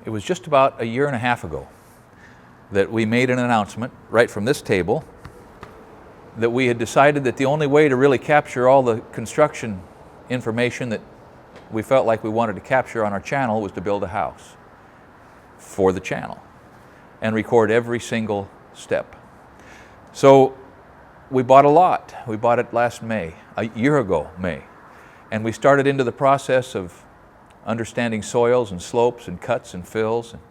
It was just about a year and a half ago that we made an announcement right from this table that we had decided that the only way to really capture all the construction information that we felt like we wanted to capture on our channel was to build a house for the channel and record every single step. So we bought a lot. We bought it last May, a year ago, May. And we started into the process of understanding soils and slopes and cuts and fills and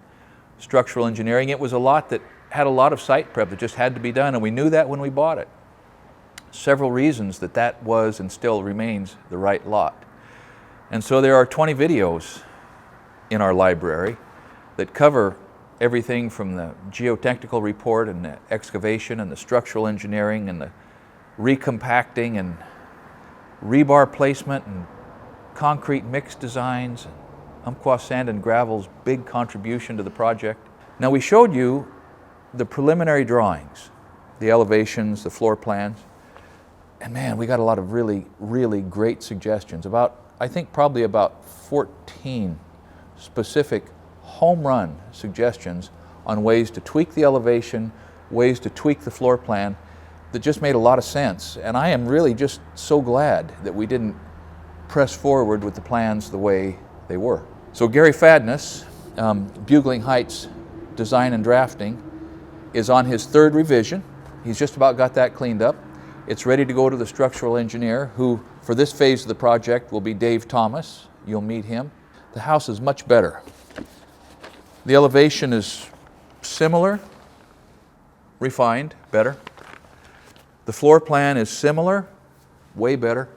structural engineering. It was a lot that had a lot of site prep that just had to be done, and we knew that when we bought it. Several reasons that that was and still remains the right lot. And so there are 20 videos in our library that cover everything from the geotechnical report and the excavation and the structural engineering and the recompacting and rebar placement and concrete mix designs and Umpqua sand and gravel's big contribution to the project. Now, we showed you the preliminary drawings, the elevations, the floor plans, and man, we got a lot of really, really great suggestions. I think probably about 14 specific home run suggestions on ways to tweak the elevation, ways to tweak the floor plan that just made a lot of sense. And I am really just so glad that we didn't press forward with the plans the way they were. So Gary Fadness, Bugling Heights Design and Drafting, is on his third revision. He's just about got that cleaned up. It's ready to go to the structural engineer, who for this phase of the project will be Dave Thomas. You'll meet him. The house is much better. The elevation is similar, refined, better. The floor plan is similar, way better.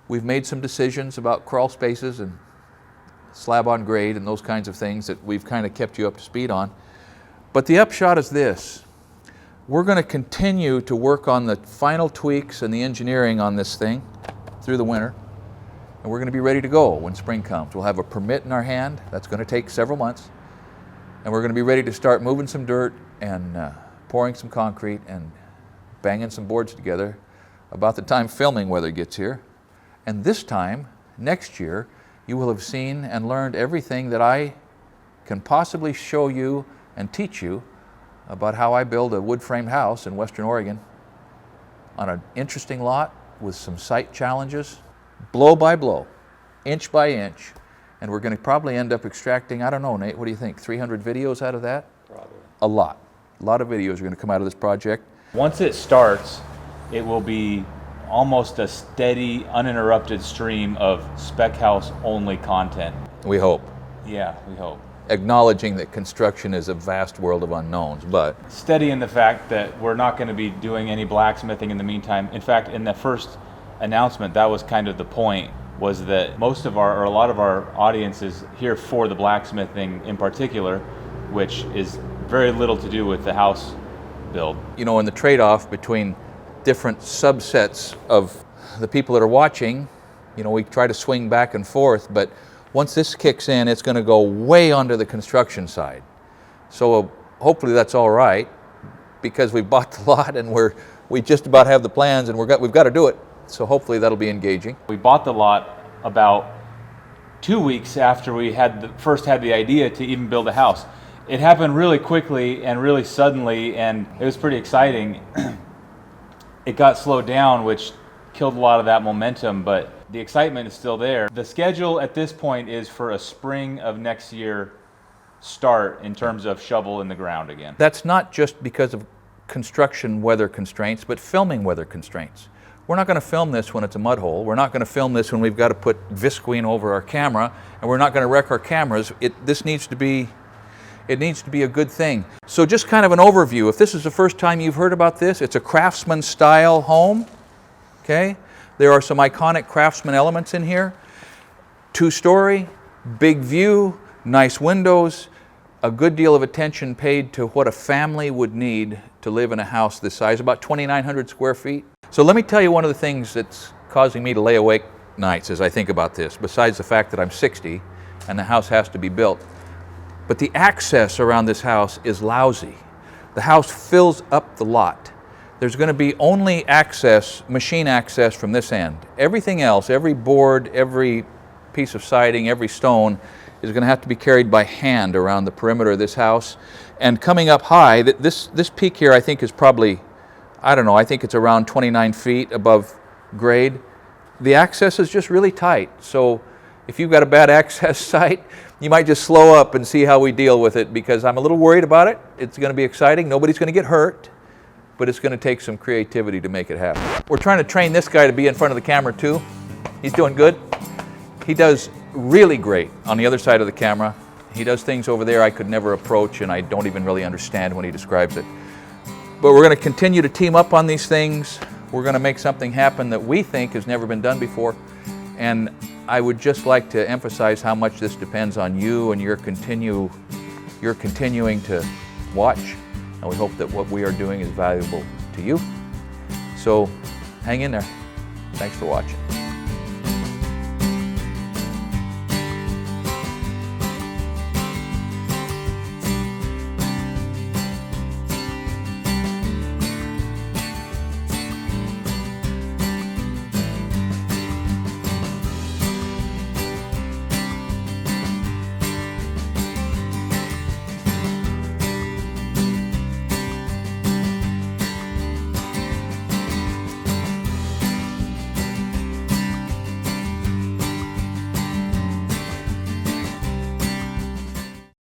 We've made some decisions about crawl spaces and slab on grade and those kinds of things that we've kind of kept you up to speed on. But the upshot is this: we're going to continue to work on the final tweaks and the engineering on this thing through the winter, and we're going to be ready to go when spring comes. We'll have a permit in our hand. That's going to take several months, and we're going to be ready to start moving some dirt and pouring some concrete and banging some boards together about the time filming weather gets here. And this time, next year, you will have seen and learned everything that I can possibly show you and teach you about how I build a wood-framed house in Western Oregon on an interesting lot with some site challenges, blow by blow, inch by inch. And we're going to probably end up extracting, I don't know, Nate, what do you think, 300 videos out of that? Probably. A lot of videos are going to come out of this project. Once it starts, it will be almost a steady, uninterrupted stream of Spec House only content. We hope. Yeah, we hope. Acknowledging that construction is a vast world of unknowns, but Steady in the fact that we're not going to be doing any blacksmithing in the meantime. In fact, in the first announcement, that was kind of the point, was that most of our, or a lot of our audience is here for the blacksmithing in particular, which is very little to do with the house build. you know, in the trade-off between different subsets of the people that are watching, you know, we try to swing back and forth, but once this kicks in, it's going to go way onto the construction side. So hopefully that's all right, because we bought the lot and we just about have the plans and we've got to do it. So hopefully that'll be engaging. We bought the lot about 2 weeks after we first had the idea to even build a house. It happened really quickly and really suddenly, and it was pretty exciting. It got slowed down, which killed a lot of that momentum, but the excitement is still there. The schedule at this point is for a spring of next year start in terms of shovel in the ground again. That's not just because of construction weather constraints, but filming weather constraints. We're not going to film this when it's a mud hole. We're not going to film this when we've got to put visqueen over our camera, and we're not going to wreck our cameras. This needs to be a good thing. So just kind of an overview. If this is the first time you've heard about this, it's a Craftsman style home. Okay? There are some iconic Craftsman elements in here. 2-story, big view, nice windows, a good deal of attention paid to what a family would need to live in a house this size, about 2,900 square feet. So let me tell you one of the things that's causing me to lay awake nights as I think about this, besides the fact that I'm 60 and the house has to be built. But the access around this house is lousy. The house fills up the lot. There's going to be only access, machine access from this end. Everything else, every board, every piece of siding, every stone is going to have to be carried by hand around the perimeter of this house. And coming up high, this peak here I think is probably, I don't know, I think it's around 29 feet above grade. The access is just really tight. So if you've got a bad access site, you might just slow up and see how we deal with it, because I'm a little worried about it. It's going to be exciting. Nobody's going to get hurt, but it's going to take some creativity to make it happen. We're trying to train this guy to be in front of the camera too. He's doing good. He does really great on the other side of the camera. He does things over there I could never approach, and I don't even really understand when he describes it. But we're going to continue to team up on these things. We're going to make something happen that we think has never been done before. And I would just like to emphasize how much this depends on you and your continuing to watch. And we hope that what we are doing is valuable to you. So hang in there. Thanks for watching.